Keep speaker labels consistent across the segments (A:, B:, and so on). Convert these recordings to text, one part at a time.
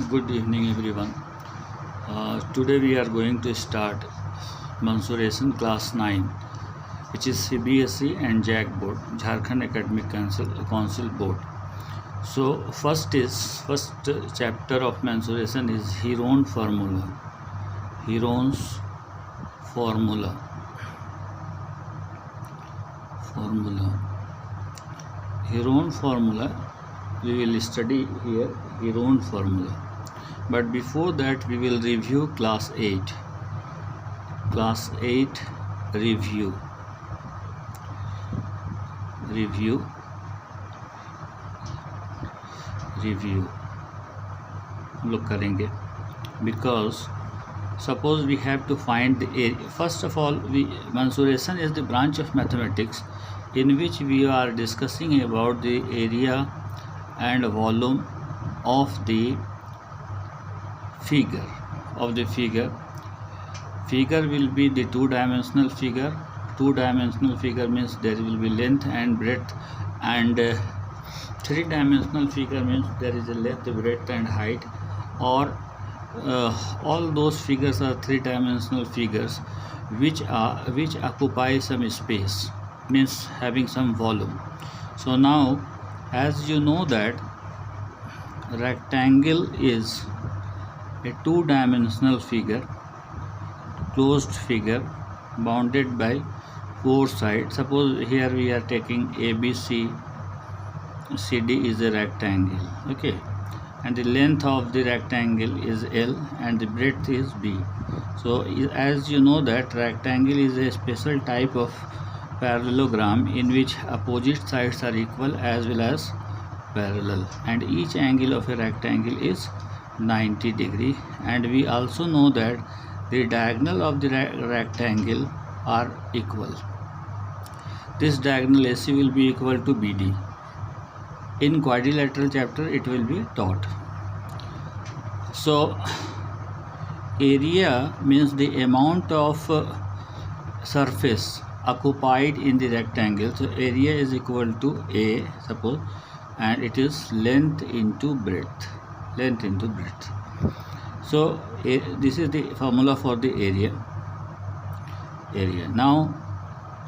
A: Good evening, everyone. Today we are going to start mensuration class 9, which is CBSE and JAC board, Jharkhand Academic Council board. So first chapter of mensuration is Heron formula. Heron's formula. Heron formula. We will study here Heron formula. But before that, we will review class 8. Class 8 review. हम लोग करेंगे because suppose we have to find the area. First of all, mensuration is the branch of mathematics in which we are discussing about the area and volume of the figure. Figure will be the two-dimensional figure. Two-dimensional figure means there will be length and breadth, and three-dimensional figure means there is a length, breadth and height, or all those figures are three-dimensional figures which occupy some space, means having some volume. So now, as you know that rectangle is a two-dimensional figure, closed figure bounded by four sides. Suppose here we are taking ABC, CD is a rectangle, okay, and the length of the rectangle is L and the breadth is B. So as you know that rectangle is a special type of parallelogram in which opposite sides are equal as well as parallel, and each angle of a rectangle is 90 degree, and we also know that the diagonal of the rectangle are equal. This diagonal AC will be equal to BD. In quadrilateral chapter it will be taught. So area means the amount of surface occupied in the rectangle. So area is equal to A, suppose, and it is length into breadth. So this is the formula for the area. Now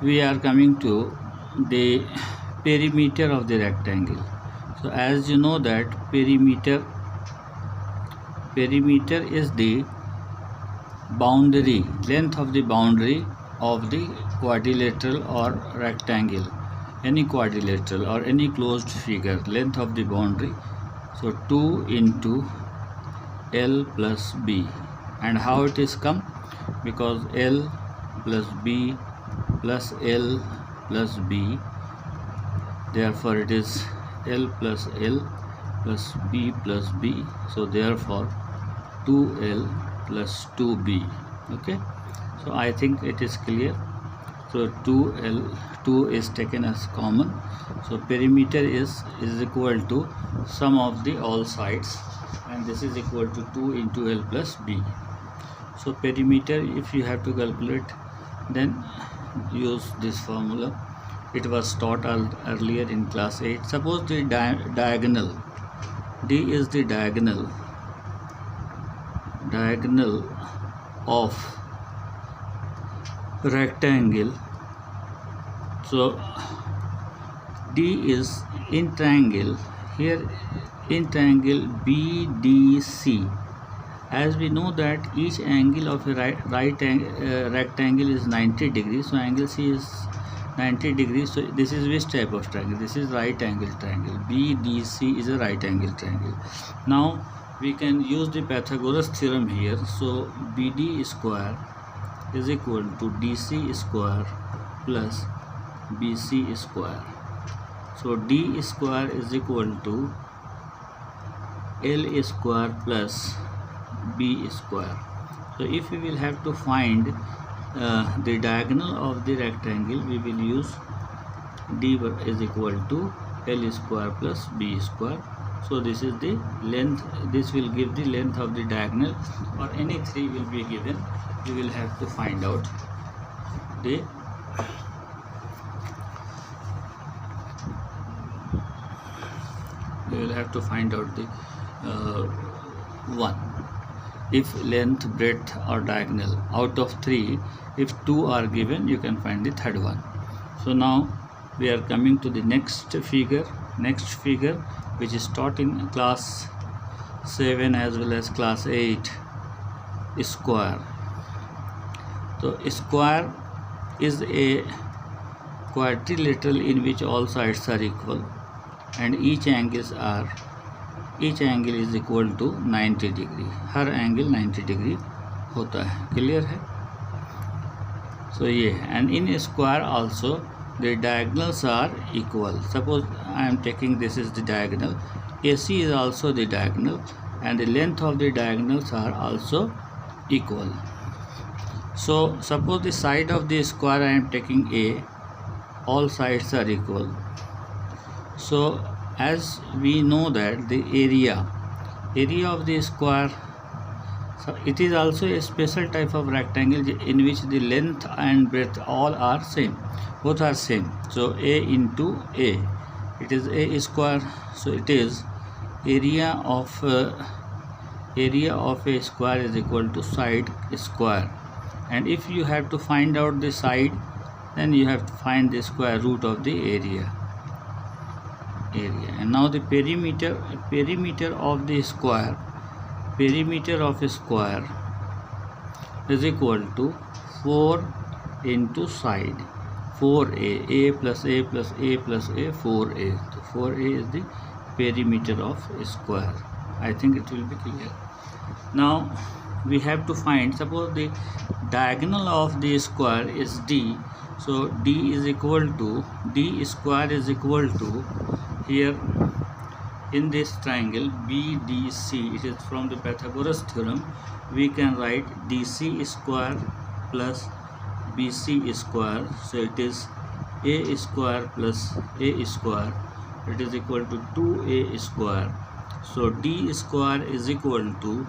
A: we are coming to the perimeter of the rectangle. So as you know that perimeter is the boundary, length of the boundary of the quadrilateral or rectangle, any quadrilateral or any closed figure, length of the boundary. So 2 into L plus B. And how it is come? Because L plus B plus L plus B, therefore it is L plus L plus B plus B. So therefore 2L plus 2B. Okay, so I think it is clear. So 2 is taken as common. So perimeter is equal to sum of the all sides, and this is equal to 2 into L plus B. So perimeter, if you have to calculate, then use this formula. It was taught earlier in class 8. Suppose the diagonal, D is the diagonal of rectangle. So D is in triangle, here in triangle BDC. As we know that each angle of a rectangle is 90 degrees, so angle C is 90 degrees. So this is which type of triangle? This is right angle triangle. BDC is a right angle triangle. Now we can use the Pythagoras theorem here. So BD square is equal to DC square plus BC square. So D square is equal to L square plus B square. So if we will have to find the diagonal of the rectangle, we will use D is equal to L square plus B square. So this is the length. This will give the length of the diagonal, or any three will be given. You will have to find out the 1 if length, breadth or diagonal. Out of 3, if 2 are given, you can find the third one. So now we are coming to the next figure which is taught in class 7 as well as class 8, square. So square is a quadrilateral in which all sides are equal and each angle is equal to 90 degree. Her angle 90 degree होता है. Clear है? So ये, and in a square also the diagonals are equal. Suppose I am taking this is the diagonal. AC is also the diagonal and the length of the diagonals are also equal. So suppose the side of the square I am taking A, all sides are equal. So as we know that the area of the square, so it is also a special type of rectangle in which the length and breadth all are same, both are same. So A into A, it is A square. So it is area of a square is equal to side square. And if you have to find out the side, then you have to find the square root of the area. And now the perimeter of the square, is equal to 4 into side, 4a, a plus a plus a plus a, 4a. So 4a is the perimeter of a square. I think it will be clear. Now we have to find, suppose the diagonal of the square is d. So d square is equal to, here in this triangle BDC, it is from the Pythagoras theorem, we can write DC square plus BC square. So it is A square plus A square, it is equal to 2A square. So D square is equal to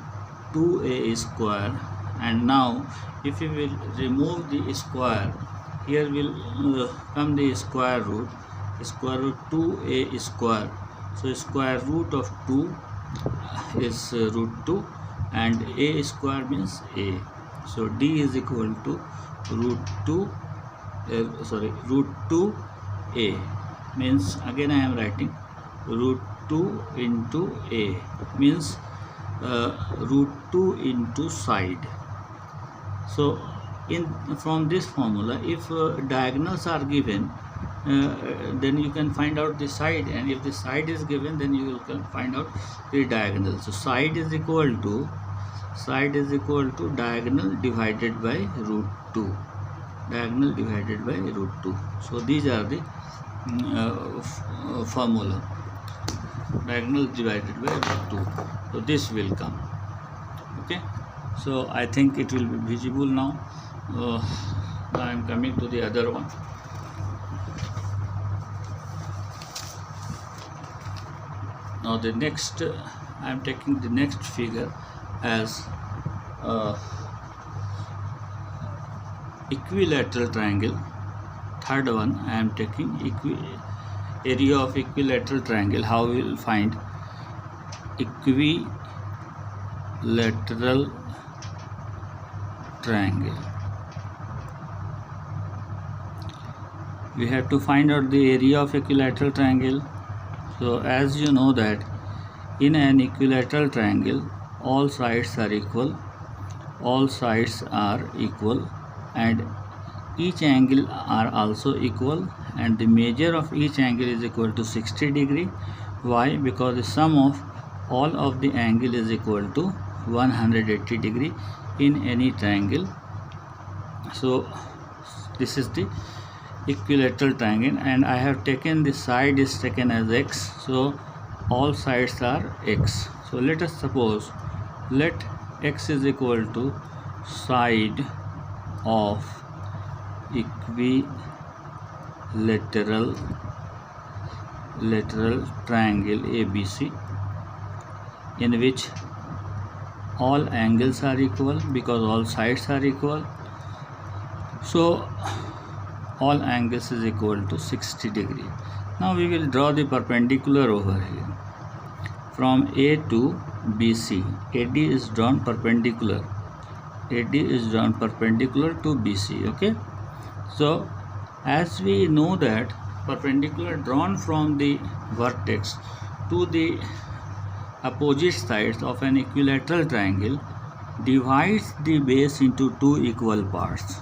A: 2A square. And now if we will remove the square, here will come the square root 2a square. So square root of 2 is root 2 and a square means a. So d is equal to root 2a, means again I am writing root 2 into a, means root 2 into side. So from this formula, if diagonals are given, then you can find out the side, and if the side is given, then you can find out the diagonal. So side is equal to diagonal divided by root 2. So these are the formula, diagonal divided by root 2. So this will come. Okay, so I think it will be visible now. I am coming to the other one. Now the next, I am taking the next figure as equilateral triangle. Third one, I am taking area of equilateral triangle. How we will find equilateral triangle? We have to find out the area of equilateral triangle. So as you know that in an equilateral triangle, all sides are equal, and each angle are also equal, and the measure of each angle is equal to 60 degree. Why? Because the sum of all of the angle is equal to 180 degree in any triangle. So this is the equilateral triangle, and I have taken the side is taken as x, so all sides are x. So let us suppose, let x is equal to side of equilateral triangle ABC, in which all angles are equal because all sides are equal. So all angles is equal to 60 degree. Now we will draw the perpendicular over here. From A to BC. AD is drawn perpendicular. AD is drawn perpendicular to BC. Okay. So as we know that perpendicular drawn from the vertex to the opposite sides of an equilateral triangle divides the base into two equal parts.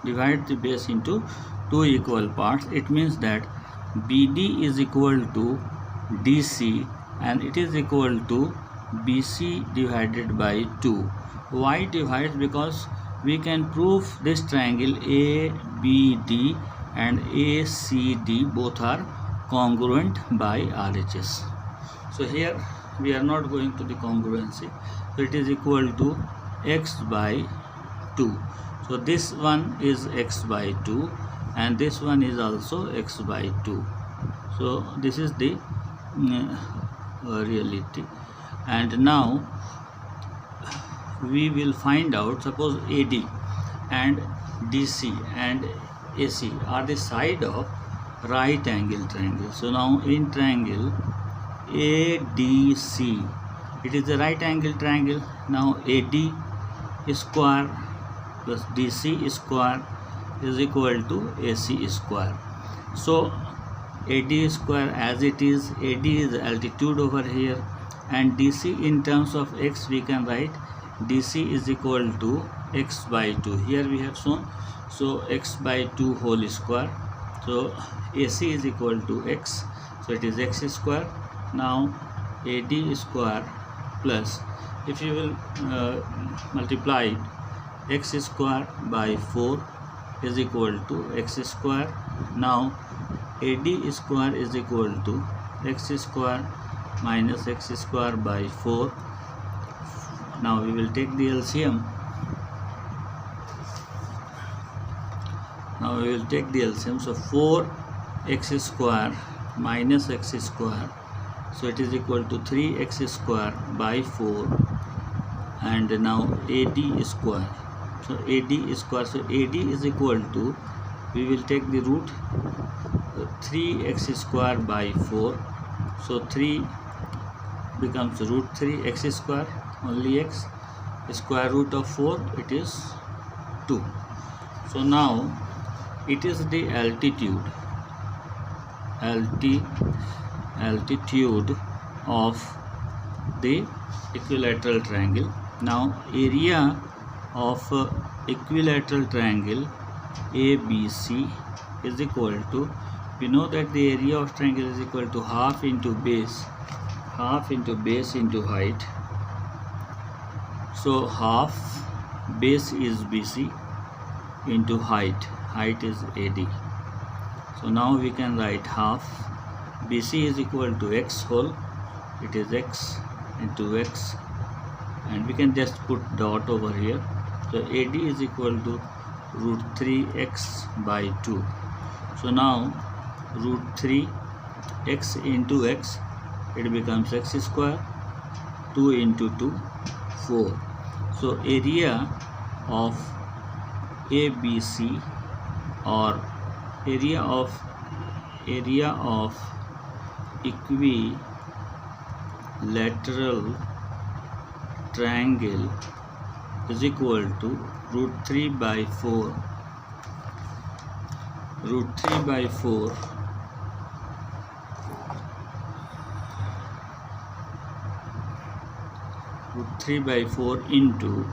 A: Divide the base into two equal parts. It means that BD is equal to DC and it is equal to BC divided by 2. Why divides? Because we can prove this triangle ABD and ACD both are congruent by RHS. So here we are not going to the congruency, so it is equal to x by 2. So this one is x by 2 and this one is also x by 2. So this is the reality. And now we will find out, suppose AD and DC and AC are the side of right angle triangle. So now in triangle ADC, it is a right angle triangle. Now AD square plus DC square is equal to AC square. So AD square as it is, AD is altitude over here, and DC in terms of x we can write DC is equal to x by 2. Here we have shown, so x by 2 whole square. So AC is equal to x, so it is x square. Now AD square plus, if you will multiply x square by 4 is equal to x square. Now AD square is equal to x square minus x square by 4. Now we will take the LCM. Now we will take the LCM. So 4x square minus x square, so it is equal to 3x square by 4. And now AD square. So AD square, so AD is equal to, we will take the root 3x square by 4. So 3 becomes root 3x square, only x, square root of 4, it is 2. So now it is the altitude of the equilateral triangle. Now area of equilateral triangle ABC is equal to, we know that the area of triangle is equal to half into base into height. So half base is BC into height is AD. So now we can write half BC is equal to x whole, it is x into x, and we can just put dot over here. So AD is equal to root 3x by 2. So now root 3 x into x, it becomes x square, 2 into 2, 4. So area of ABC, or area of equilateral triangle is equal to root 3 by 4. Root 3 by 4 into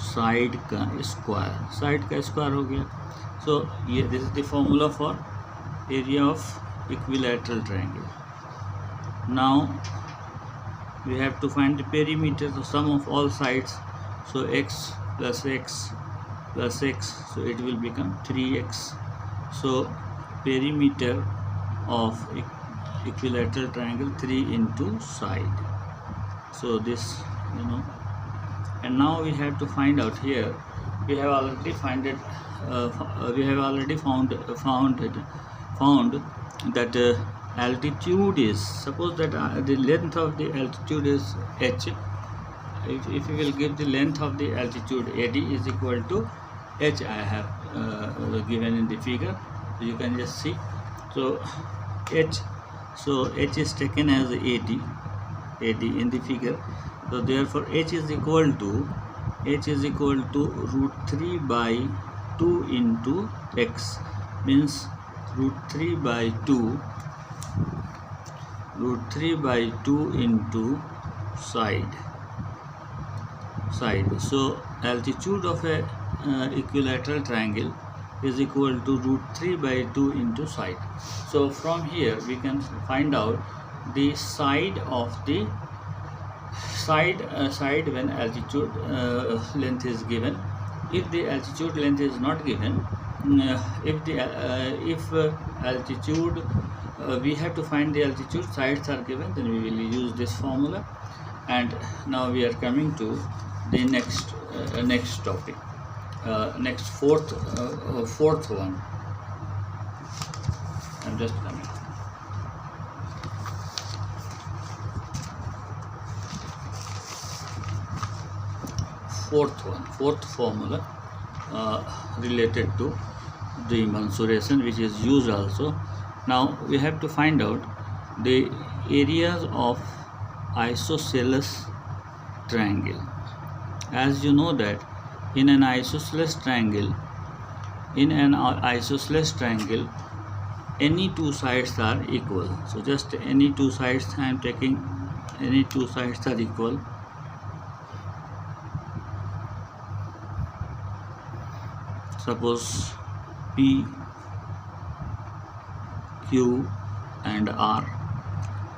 A: side का square हो गया. So ये this is the formula for area of equilateral triangle. Now we have to find the perimeter, the sum of all sides. So x plus x plus x, so it will become 3x. So perimeter of equilateral triangle, 3 into side. So this, and now we have to find out here. We have already found that altitude is, suppose that the length of the altitude is h. If you will give the length of the altitude, AD is equal to h. I have given in the figure, so you can just see. So h is taken as AD. AD in the figure. So therefore h is equal to root 3 by 2 into x, means root 3 by 2 into side. So altitude of a equilateral triangle is equal to root 3 by 2 into side. So from here we can find out the side of the side when altitude length is given. If the altitude length is not given, if altitude we have to find the altitude, sides are given, then we will use this formula. And now we are coming to the next topic, next fourth one. I'm just coming. Fourth formula related to the mensuration, which is used also. Now we have to find out the areas of isosceles triangle. As you know that in an isosceles triangle, any two sides are equal. So just any two sides, I am taking any two sides are equal. Suppose P, Q and R,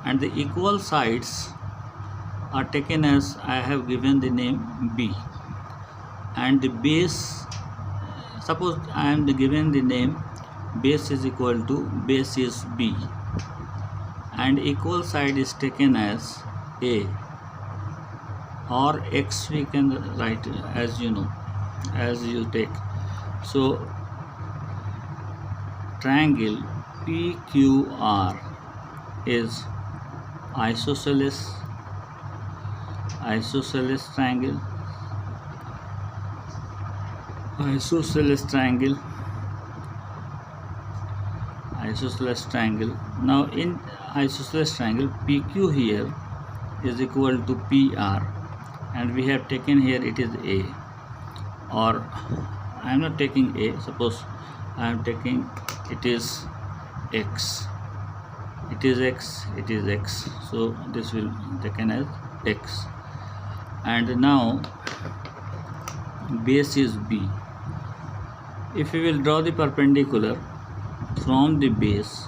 A: and the equal sides are taken as I have given the name B, and the base, suppose I am given the name base is equal to base is B, and equal side is taken as A, or X we can write as you know, as you take. So triangle PQR is isosceles triangle. Now in isosceles triangle, PQ here is equal to PR, and we have taken here it is A, or I am not taking A, suppose I am taking it is X, so this will be taken as X. And now base is B. If we will draw the perpendicular from the base,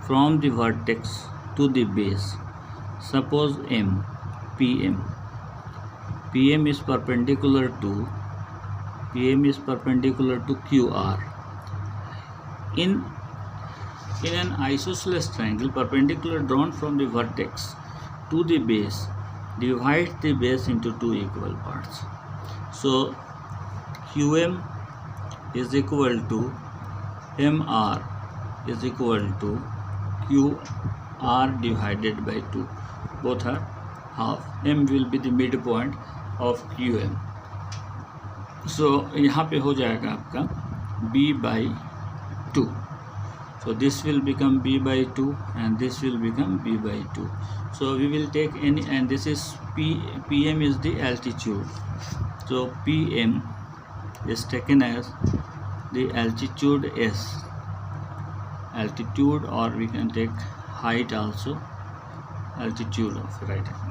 A: from the vertex to the base, suppose PM is perpendicular to QR. In an isosceles triangle, perpendicular drawn from the vertex to the base divides the base into two equal parts. So QM is equal to MR is equal to QR divided by 2. Both are half. M will be the midpoint of QM. So यहाँ पे हो जाएगा आपका B by 2. So this will become B by 2 and this will become B by 2. So we will take any, and this is PM is the altitude. So PM is taken as the altitude S, or we can take height also, altitude of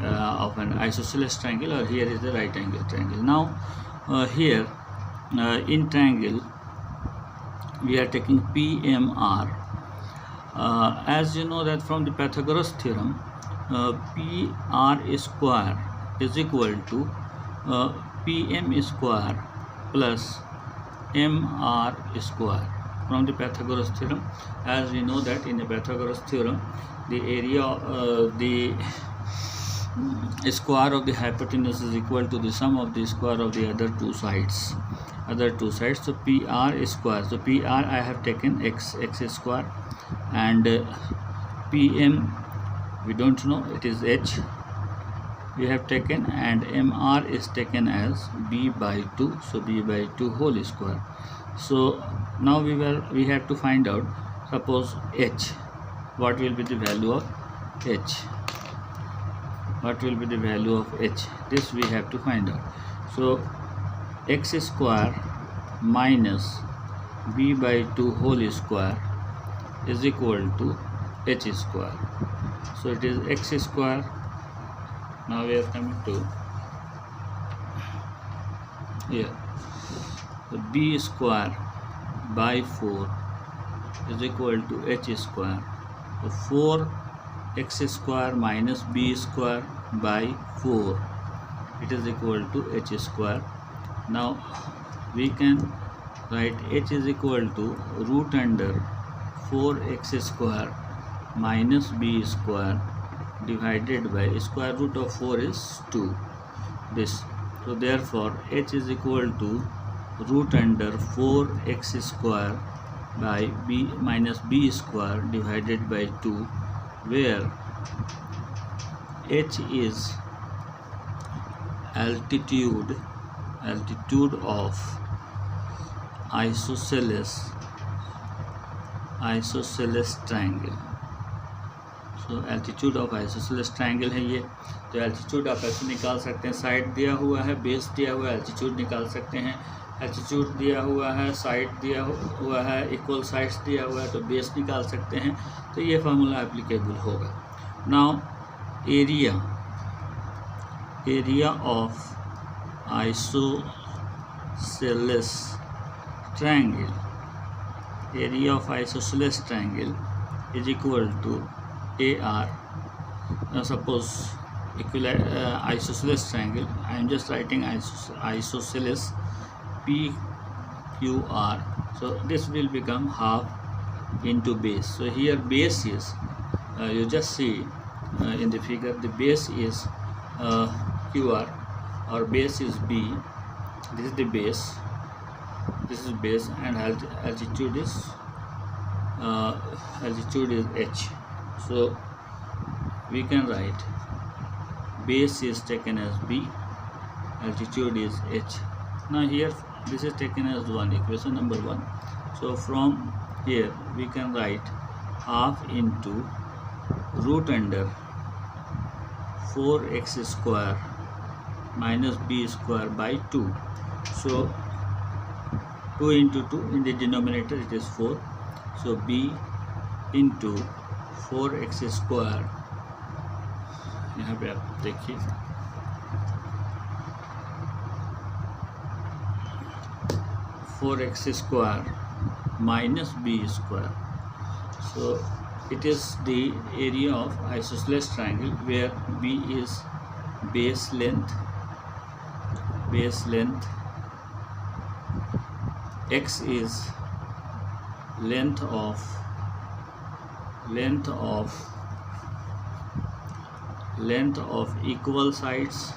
A: of an isosceles triangle, or here is the right angle triangle. Now here in triangle we are taking PMR. As you know that from the Pythagoras theorem, PR square is equal to PM square plus MR square. From the Pythagoras theorem, as we know that in the Pythagoras theorem, the area the square of the hypotenuse is equal to the sum of the square of the other two sides. So PR square, so PR I have taken x square, and PM we don't know, it is H we have taken, and MR is taken as B by 2, so B by 2 whole square. So now we have to find out, suppose H, what will be the value of H. what will be the value of h? This we have to find out. So x square minus b by 2 whole square is equal to h square. So it is x square. Now we are coming to here. So b square by 4 is equal to h square. So 4x square minus b square by 4, it is equal to h square. Now we can write h is equal to root under 4x square minus b square divided by square root of 4 is 2. This. So therefore h is equal to root under 4x square by b minus b square divided by 2, where h is altitude of isosceles triangle. So altitude of isosceles triangle है ये. तो altitude आप ऐसे निकाल सकते हैं, side दिया हुआ है, बेस दिया हुआ है, एल्टीट्यूड निकाल सकते हैं. एल्टीट्यूड दिया हुआ है, साइड दिया हुआ है, इक्वल साइड्स दिया हुआ है, तो बेस निकाल सकते हैं. तो ये फार्मूला एप्लीकेबल होगा. Now area of isosceles triangle, area of isosceles triangle is equal to AR. Now suppose isosceles triangle, I am just writing isosceles PQR. So this will become half into base. So here base is, you just see in the figure, the base is QR, or base is B. This is the base. This is base, and altitude is h. So we can write base is taken as B, altitude is h. Now here this is taken as equation number 1. So from here we can write half into root under 4x square minus b square by 2. So 2 into 2 in the denominator, it is 4. So b into 4x square, यहाँ पे आप देखिए 4x square minus b square. So it is the area of isosceles triangle where b is base length, x is length of equal sides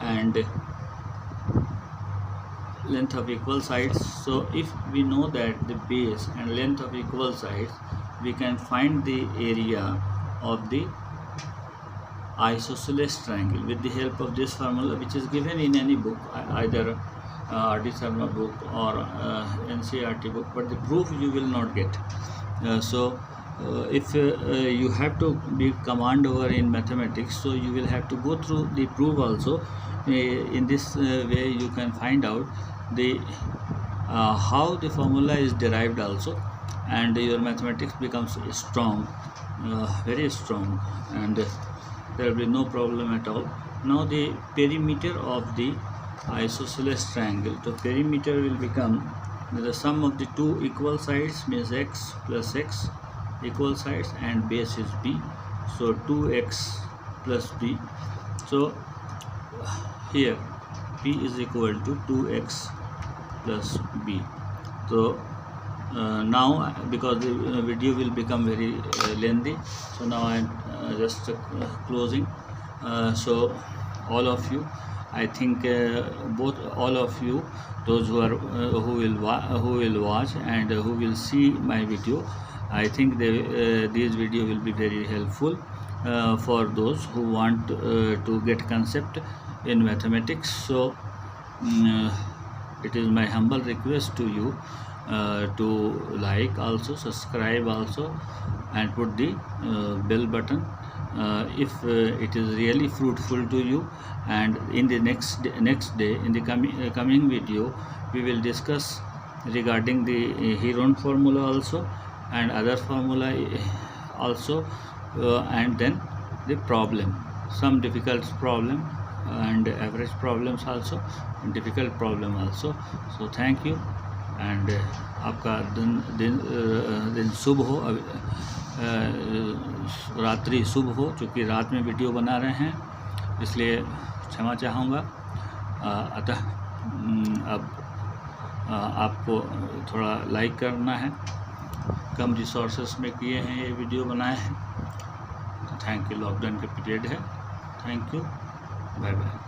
A: and length of equal sides. So if we know that the base and length of equal sides, we can find the area of the isosceles triangle with the help of this formula, which is given in any book, either R.D. Sharma book or NCERT book, but the proof you will not get. If you have to be command over in mathematics, so you will have to go through the proof also. In this way you can find out the how the formula is derived also, and your mathematics becomes strong, very strong, and there will be no problem at all. Now the perimeter of the isosceles triangle, so perimeter will become the sum of the two equal sides, means x plus x equal sides, and base is b, so 2x plus b. So here p is equal to 2x plus b. So now because the video will become very lengthy, so now I am just closing. So all of you, I think all of you, those who are who will watch and who will see my video, I think this video will be very helpful for those who want to get concept in mathematics. So it is my humble request to you to like also, subscribe also, and put the bell button if it is really fruitful to you. And in the next day in the coming video, we will discuss regarding the Heron formula also, and other formula also, and then the problem, some difficult problem and average problems also, difficult problem also. So thank you, and आपका दिन शुभ हो, रात्रि शुभ हो, चूँकि रात में video बना रहे हैं इसलिए क्षमा चाहूँगा। अतः अब आपको थोड़ा लाइक करना है, कम रिसोर्सेस में किए हैं ये वीडियो बनाए हैं। थैंक यू, लॉकडाउन के पीरियड है। Thank you, bye bye.